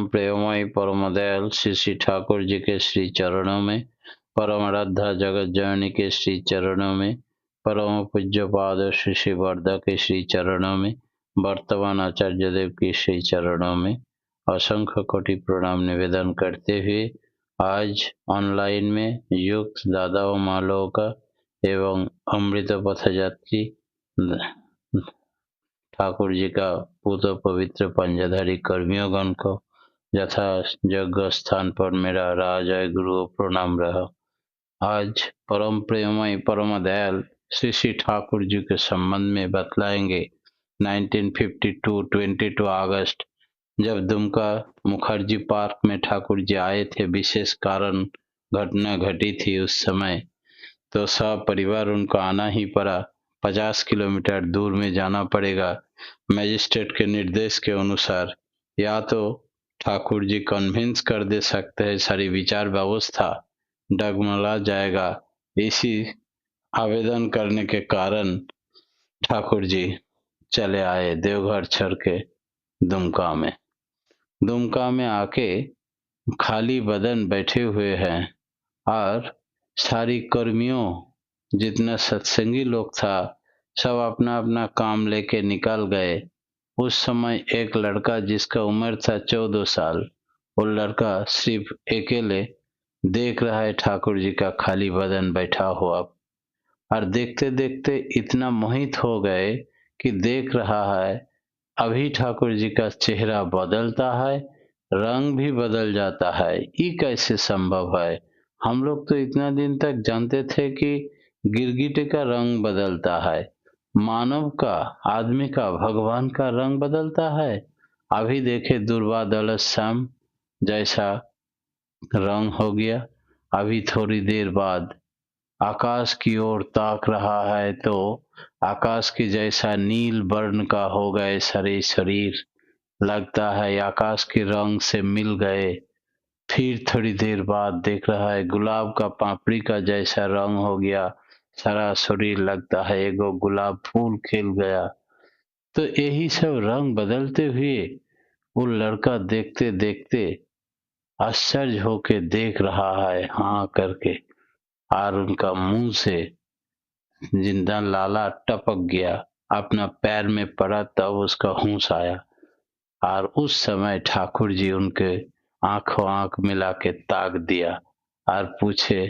प्रेममयी परम दयाल श्री श्री ठाकुर जी के श्री चरणों में, परम आराध्या जगत जननी के श्री चरणों में, परम पूज्य पाद श्री श्री वर्धा के श्री चरणों में, वर्तमान आचार्य देव के श्री चरणों में असंख्य कोटि प्रणाम निवेदन करते हुए आज ऑनलाइन में युक्त दादाओं मालों का एवं अमृत पथ यात्री ठाकुर जी का पूत पवित्र पंजाधारी कर्मियों गण को यथा यज्ञ स्थान पर मेरा राजय गुरु प्रणाम रहा। आज परम प्रेममय परम दयाल श्री श्री ठाकुर जी के संबंध में बतलाएंगे। 1952 22 अगस्त जब दुमका मुखर्जी पार्क में ठाकुर जी आए थे, विशेष कारण घटना घटी थी उस समय, तो सब परिवार उनको आना ही पड़ा। 50 किलोमीटर दूर में जाना पड़ेगा। मजिस्ट्रेट के निर्देश के अनुसार या तो ठाकुर जी कन्विंस कर दे सकते हैं, सारी विचार व्यवस्था डगमला जाएगा। इसी आवेदन करने के कारण ठाकुर जी चले आए देवघर छोड़ के दुमका में। दुमका में आके खाली बदन बैठे हुए हैं और सारी कर्मियों जितना सत्संगी लोग था सब अपना अपना काम लेके निकल गए। उस समय एक लड़का जिसका उम्र था 14 साल, वो लड़का सिर्फ अकेले देख रहा है ठाकुर जी का खाली बदन बैठा हुआ, और देखते देखते इतना मोहित हो गए कि देख रहा है अभी ठाकुर जी का चेहरा बदलता है, रंग भी बदल जाता है। ये कैसे संभव है? हम लोग तो इतना दिन तक जानते थे कि गिरगिटे का रंग बदलता है, मानव का, आदमी का, भगवान का रंग बदलता है। अभी देखे दुर्वादल श्याम जैसा रंग हो गया। अभी थोड़ी देर बाद आकाश की ओर ताक रहा है तो आकाश के जैसा नील वर्ण का हो गए सारे शरीर, लगता है आकाश के रंग से मिल गए। फिर थोड़ी देर बाद देख रहा है गुलाब का पापड़ी का जैसा रंग हो गया, सारा शरीर लगता है एगो गुलाब फूल खिल गया। तो यही सब रंग बदलते हुए वो लड़का देखते देखते आश्चर्य होके देख रहा है हाँ करके, और उनका मुंह से जिंदा लाला टपक गया, अपना पैर में पड़ा तब उसका होश आया। और उस समय ठाकुर जी उनके आंखों आंख मिला के ताक दिया और पूछे,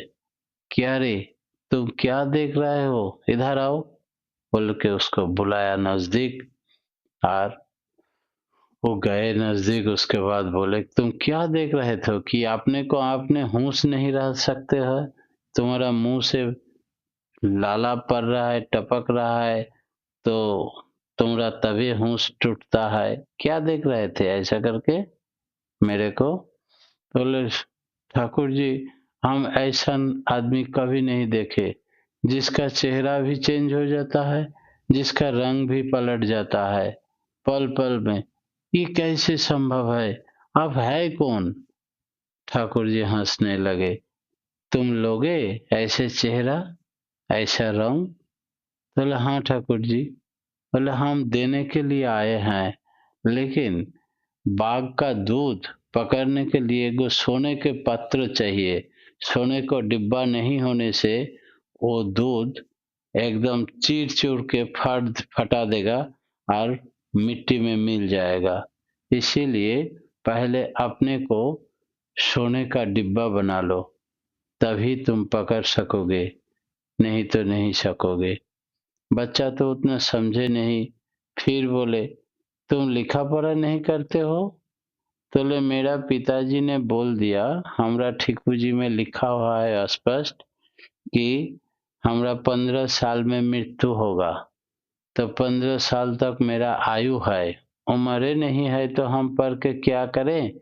क्या रे तुम क्या देख रहे हो, इधर आओ, बोल के उसको बुलाया नजदीक। और वो गए नजदीक, उसके बाद बोले तुम क्या देख रहे थे कि आपने को आपने होश नहीं रह सकते है, तुम्हारा मुंह से लाला पड़ रहा है, टपक रहा है, तो तुम्हारा तभी होश टूटता है, क्या देख रहे थे ऐसा करके मेरे को। बोले ठाकुर जी हम ऐसा आदमी कभी नहीं देखे जिसका चेहरा भी चेंज हो जाता है, जिसका रंग भी पलट जाता है पल पल में, ये कैसे संभव है? अब है कौन? ठाकुर जी हंसने लगे, तुम लोगे ऐसे चेहरा, ऐसा रंग? बोले हाँ ठाकुर जी। बोले हम देने के लिए आए हैं, लेकिन बाघ का दूध पकड़ने के लिए एगो सोने के पात्र चाहिए। सोने को डिब्बा नहीं होने से वो दूध एकदम चीर चूर के फटा देगा और मिट्टी में मिल जाएगा। इसीलिए पहले अपने को सोने का डिब्बा बना लो, तभी तुम पकड़ सकोगे, नहीं तो नहीं सकोगे। बच्चा तो उतना समझे नहीं, फिर बोले तुम लिखा पढ़ा नहीं करते हो? तो मेरा पिताजी ने बोल दिया, हमरा ठिकुजी में लिखा हुआ है स्पष्ट कि हमरा 15 साल में मृत्यु होगा, तो 15 साल तक मेरा आयु है, उम्र नहीं है तो हम पढ़ के क्या करें,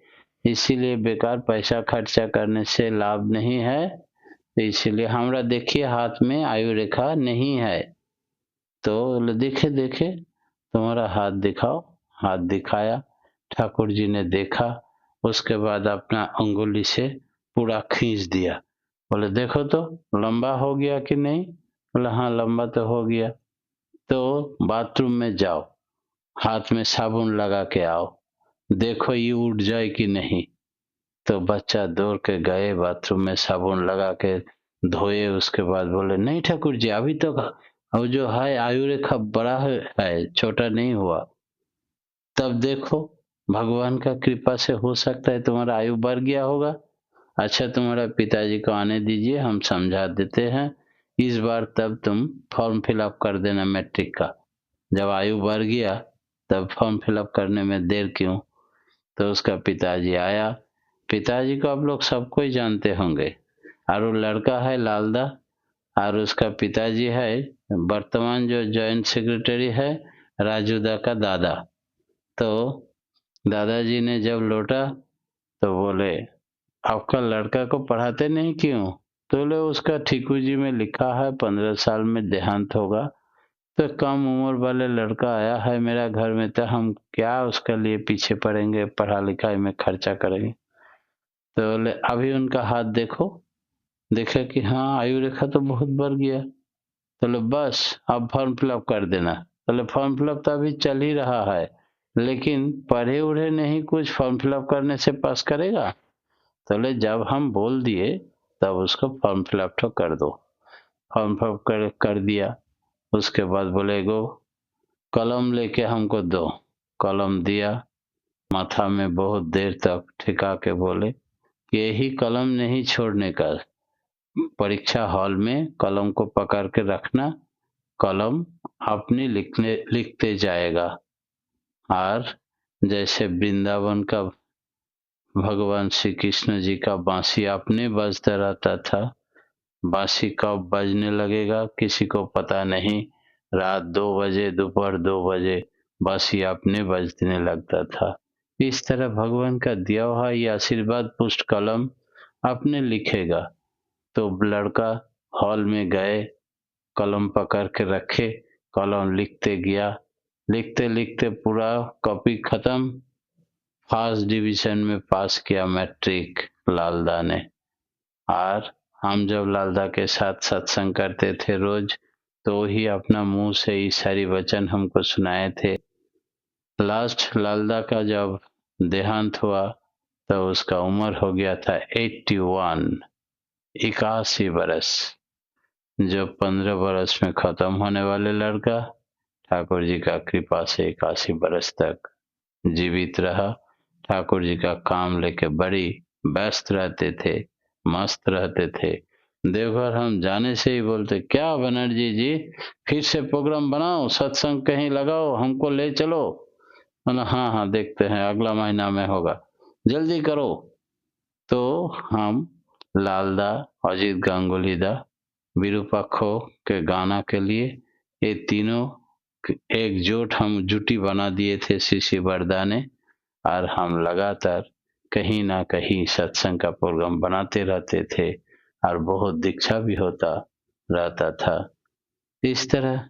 इसीलिए बेकार पैसा खर्चा करने से लाभ नहीं है। इसीलिए हमरा देखिए हाथ में आयु रेखा नहीं है। तो देखे देखे तुम्हारा हाथ दिखाओ। हाथ दिखाया, ठाकुर जी ने देखा, उसके बाद अपना अंगुली से पूरा खींच दिया। बोले देखो तो लंबा हो गया कि नहीं? बोले हाँ लंबा तो हो गया। तो बाथरूम में जाओ, हाथ में साबुन लगा के आओ। देखो ये उठ जाए कि नहीं। तो बच्चा दौड़ के गए बाथरूम में, साबुन लगा के धोए, उसके बाद बोले नहीं ठाकुर जी अभी तो और जो है आयु रेखा बड़ा है, छोटा नहीं हुआ। तब देखो भगवान का कृपा से हो सकता है तुम्हारा आयु बढ़ गया होगा। अच्छा तुम्हारा पिताजी को आने दीजिए, हम समझा देते हैं। इस बार तब तुम फॉर्म फिलअप कर देना मैट्रिक का। जब आयु बढ़ गया तब फॉर्म फिलअप करने में देर क्यों। तो उसका पिताजी आया। पिताजी को आप लोग सबको ही जानते होंगे। और वो लड़का है लालदा, और उसका पिताजी है वर्तमान जो जॉइंट सेक्रेटरी है, राजूदा का दादा। तो दादाजी ने जब लौटा तो बोले आपका लड़का को पढ़ाते नहीं क्यों। तो बोले उसका ठीकू जी में लिखा है 15 साल में देहांत होगा। तो कम उम्र वाले लड़का आया है मेरा घर में, तो हम क्या उसके लिए पीछे पड़ेंगे, पढ़ा लिखाई में खर्चा करेंगे। तो बोले अभी उनका हाथ देखो। देखा कि हाँ आयु रेखा तो बहुत बढ़ गया। तो बोले बस अब फॉर्म फिलअप कर देना। बोले फॉर्म फिलअप तो अभी चल ही रहा है, लेकिन पढ़े उढ़े नहीं कुछ, फॉर्म फिलअप करने से पास करेगा। तो बोले जब हम बोल दिए तब उसको फॉर्म फिलअप तो कर दो। फॉर्म फिलअप कर दिया। उसके बाद बोले गो कलम लेके हमको दो। कलम दिया। माथा में बहुत देर तक ठिका के बोले कि यही कलम नहीं छोड़ने का, परीक्षा हॉल में कलम को पकड़ के रखना, कलम अपनी लिखते जाएगा। और जैसे वृंदावन का भगवान श्री कृष्ण जी का बांसुरी अपने बजता रहता था, बांसुरी कब बजने लगेगा किसी को पता नहीं। रात 2 बजे, दोपहर 2 बजे बांसुरी अपने बजने लगता था। इस तरह भगवान का दिया हुआ ये आशीर्वाद पुष्ट कलम अपने लिखेगा। तो लड़का हॉल में गए, कलम पकड़ के रखे, कलम लिखते गया। लिखते लिखते पूरा कॉपी खत्म। फर्स्ट डिवीजन में पास किया मैट्रिक लालदा ने। और हम जब लालदा के साथ सत्संग करते थे रोज, तो ही अपना मुंह से ये सारी वचन हमको सुनाए थे। लास्ट लालदा का जब देहांत हुआ तो उसका उम्र हो गया था 81, 81 बरस। जो 15 बरस में खत्म होने वाले लड़का ठाकुर जी का कृपा से 81 बरस तक जीवित रहा। ठाकुर जी का काम लेके बड़ी व्यस्त रहते थे, मस्त रहते थे। देवघर हम जाने से ही बोलते क्या बनर्जी जी फिर से प्रोग्राम बनाओ, सत्संग कहीं लगाओ, हमको ले चलो। बोला हाँ हाँ देखते हैं, अगला महीना में होगा, जल्दी करो। तो हम लालदा, अजीत गांगुली दा, विरूपाक्षो के गाना के लिए ये तीनों एकजुट हम जुटी बना दिए थे शिशि बरदा ने। और हम लगातार कहीं ना कहीं सत्संग का प्रोग्राम बनाते रहते थे, और बहुत दीक्षा भी होता रहता था। इस तरह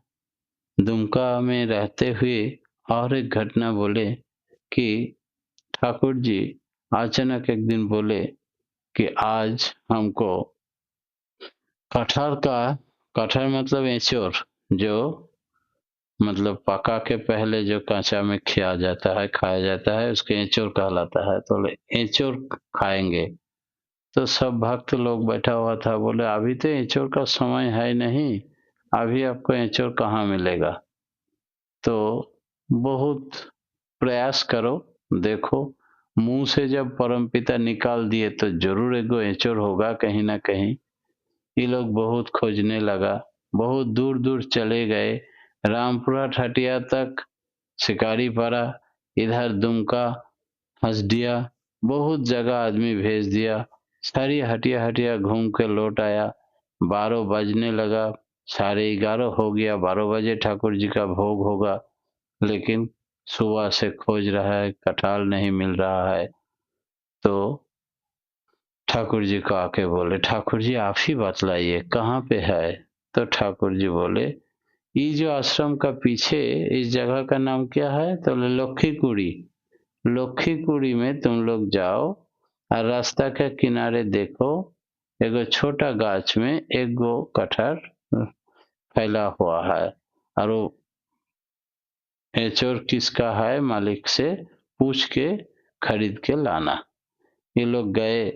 दुमका में रहते हुए और एक घटना बोले कि ठाकुर जी अचानक एक दिन बोले कि आज हमको कटहल का, कटहल मतलब एंचोर, जो मतलब पका के पहले जो कांचा में खिया जाता है, खाया जाता है, उसके एंचोर कहलाता है। तो बोले एंचोर खाएंगे। तो सब भक्त लोग बैठा हुआ था, बोले अभी तो एंचोर का समय है नहीं, अभी आपको एंचोर कहाँ मिलेगा। तो बहुत प्रयास करो, देखो मुंह से जब परमपिता निकाल दिए तो जरूर एगो एंचोर होगा कहीं ना कहीं। ये लोग बहुत खोजने लगा, बहुत दूर दूर चले गए, रामपुरा ठटिया तक, शिकारी पारा, इधर दुमका, हसदिया, बहुत जगह आदमी भेज दिया। सारी हटिया हटिया घूम के लौट आया। 12 बजने लगा, 11:30 हो गया, 12 बजे ठाकुर जी का भोग होगा। लेकिन सुबह से खोज रहा है, कटहल नहीं मिल रहा है। तो ठाकुर जी को आके बोले ठाकुर जी आप ही बतलाइए कहाँ पे है। तो ठाकुर जी बोले ये जो आश्रम का पीछे इस जगह का नाम क्या है। तो बोले लखी कुड़ी। लखी कुड़ी में तुम लोग जाओ और रास्ता के किनारे देखो, एगो छोटा गाछ में एक गो कटहल फैला हुआ है। और वो एचोर किसका है मालिक से पूछ के खरीद के लाना। ये लोग गए,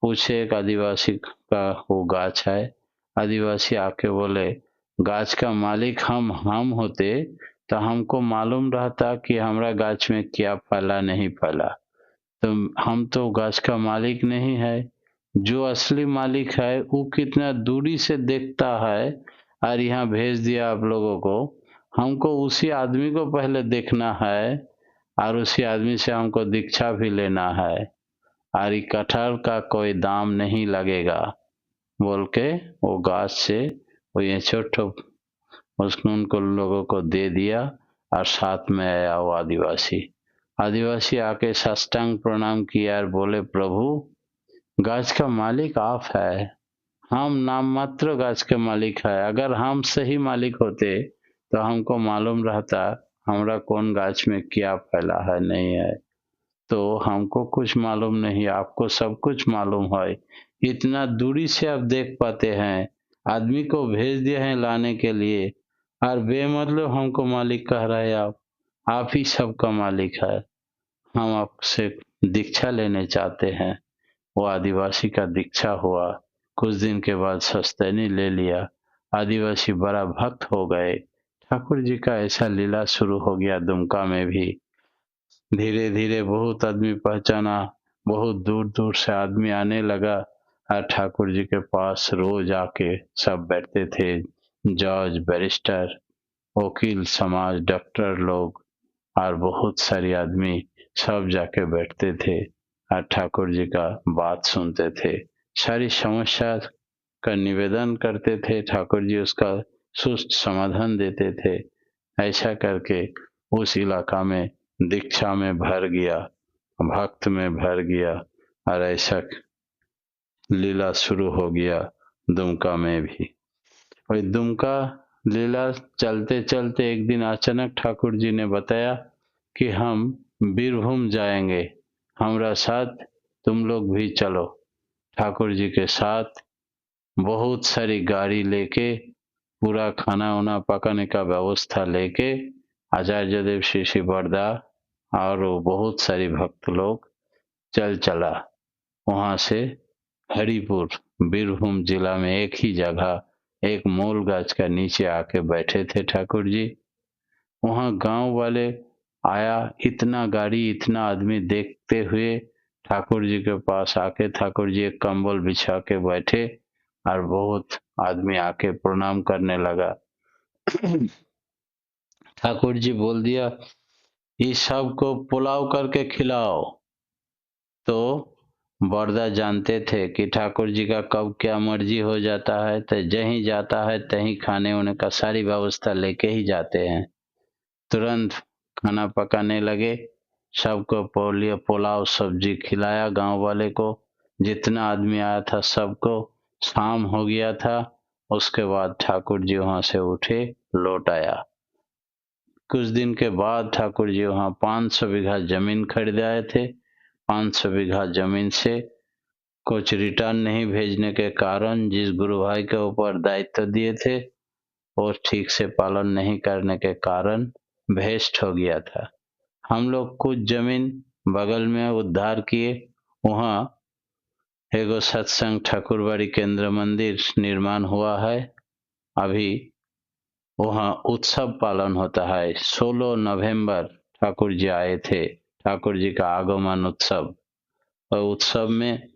पूछे एक आदिवासी का वो गाछ है। आदिवासी आके बोले गाछ का मालिक हम होते तो हमको मालूम रहता कि हमारा गाछ में क्या फला नहीं फला। तो हम तो गाछ का मालिक नहीं है। जो असली मालिक है वो कितना दूरी से देखता है और यहाँ भेज दिया आप लोगों को। हमको उसी आदमी को पहले देखना है और उसी आदमी से हमको दीक्षा भी लेना है, और ये कटहल का कोई दाम नहीं लगेगा बोल के वो गाछ से वो ये छोटो उसने उनको लोगों को दे दिया। और साथ में आया वो आदिवासी। आदिवासी आके साष्टांग प्रणाम किया और बोले प्रभु, गाछ का मालिक आप है, हम नाम मात्र गाछ के मालिक है। अगर हम सही मालिक होते तो हमको मालूम रहता हमारा कौन गाछ में क्या फैला है नहीं है। तो हमको कुछ मालूम नहीं, आपको सब कुछ मालूम है। इतना दूरी से आप देख पाते हैं, आदमी को भेज दिए हैं लाने के लिए, और बेमतलब हमको मालिक कह रहे हैं आप ही सबका मालिक है। हम आपसे दीक्षा लेने चाहते हैं। वो आदिवासी का दीक्षा हुआ। कुछ दिन के बाद सस्तैनी ले लिया। आदिवासी बड़ा भक्त हो गए। ठाकुर जी का ऐसा लीला शुरू हो गया दुमका में भी। धीरे धीरे बहुत आदमी पहचाना, बहुत दूर दूर से आदमी आने लगा और ठाकुर जी के पास रोज आके सब बैठते थे। जज, बैरिस्टर, वकील समाज, डॉक्टर लोग और बहुत सारे आदमी सब जाके बैठते थे और ठाकुर जी का बात सुनते थे। सारी समस्या का निवेदन करते थे, ठाकुर जी उसका सुस्त समाधान देते थे। ऐसा करके उस इलाका में दीक्षा में भर गया, भक्त में भर गया, और ऐसा लीला शुरू हो गया दुमका में भी। और दुमका लीला चलते चलते एक दिन अचानक ठाकुर जी ने बताया कि हम बीरभूम जाएंगे, हमारा साथ तुम लोग भी चलो। ठाकुर जी के साथ बहुत सारी गाड़ी लेके, पूरा खाना वाना पकाने का व्यवस्था लेके आचार्य देव श्री बरदा और बहुत सारी भक्त लोग चला। वहां से हरिपुर, बीरभूम जिला में एक ही जगह एक मोल गाछ का नीचे आके बैठे थे ठाकुर जी। वहां गांव वाले आया, इतना गाड़ी इतना आदमी देखते हुए ठाकुर जी के पास आके ठाकुर जी एक कंबल बिछा के बैठे और बहुत आदमी आके प्रणाम करने लगा। ठाकुर जी बोल दिया इस सब को पुलाव करके खिलाओ। तो बरदा जानते थे कि ठाकुर जी का कब क्या मर्जी हो जाता है, तो जहीं जाता है तहीं खाने वाने का सारी व्यवस्था लेके ही जाते हैं। तुरंत खाना पकाने लगे, सबको पुलाव सब्जी खिलाया गांव वाले को, जितना आदमी आया था सबको। शाम हो गया था, उसके बाद ठाकुर जी वहां से उठे, लौट आया। कुछ दिन के बाद ठाकुर जी वहां 500 बीघा जमीन खरीद आए थे। 500 बीघा जमीन से कुछ रिटर्न नहीं भेजने के कारण, जिस गुरु भाई के ऊपर दायित्व दिए थे और ठीक से पालन नहीं करने के कारण भेस्ट हो गया था। हम लोग कुछ जमीन बगल में उद्धार किए। वहाँ एगो सत्संग ठाकुरबाड़ी केंद्र मंदिर निर्माण हुआ है। अभी वहाँ उत्सव पालन होता है। 16 नवंबर ठाकुर जी आए थे, ठाकुर जी का आगमन उत्सव। और उत्सव में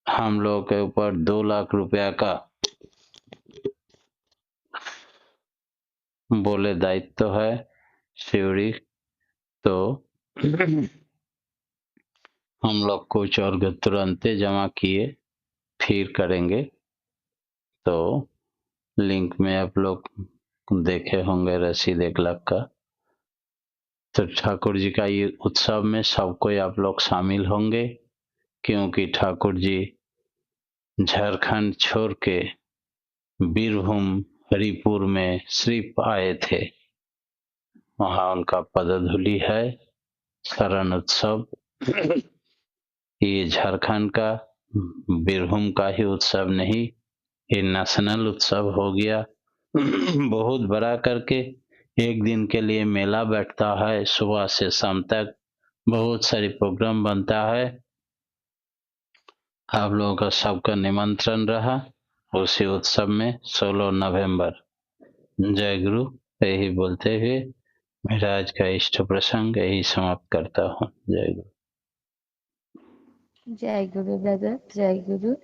हम लोग के ऊपर 2 लाख रुपया का बोले दायित्व है शिवरी। तो हम लोग कुछ और तुरंत जमा किए, फिर करेंगे। तो लिंक में आप लोग देखे होंगे रसीद 1 लाख का। तो ठाकुर जी का ये उत्सव में सब कोई आप लोग शामिल होंगे, क्योंकि ठाकुर जी झारखंड छोड़ के बीरभूम हरिपुर में सिर्फ आए थे। वहाँ उनका पदधूलि है, शरण उत्सव। ये झारखंड का, बीरभूम का ही उत्सव नहीं, ये नेशनल उत्सव हो गया। बहुत बड़ा करके एक दिन के लिए मेला बैठता है, सुबह से शाम तक बहुत सारी प्रोग्राम बनता है। आप लोगों का सबका निमंत्रण रहा उसी उत्सव में 16 नवंबर। जय गुरु। यही बोलते हुए मेरा आज का इष्ट प्रसंग यही समाप्त करता हूँ। जय गुरु। जय गुरु दादा, जय गुरु।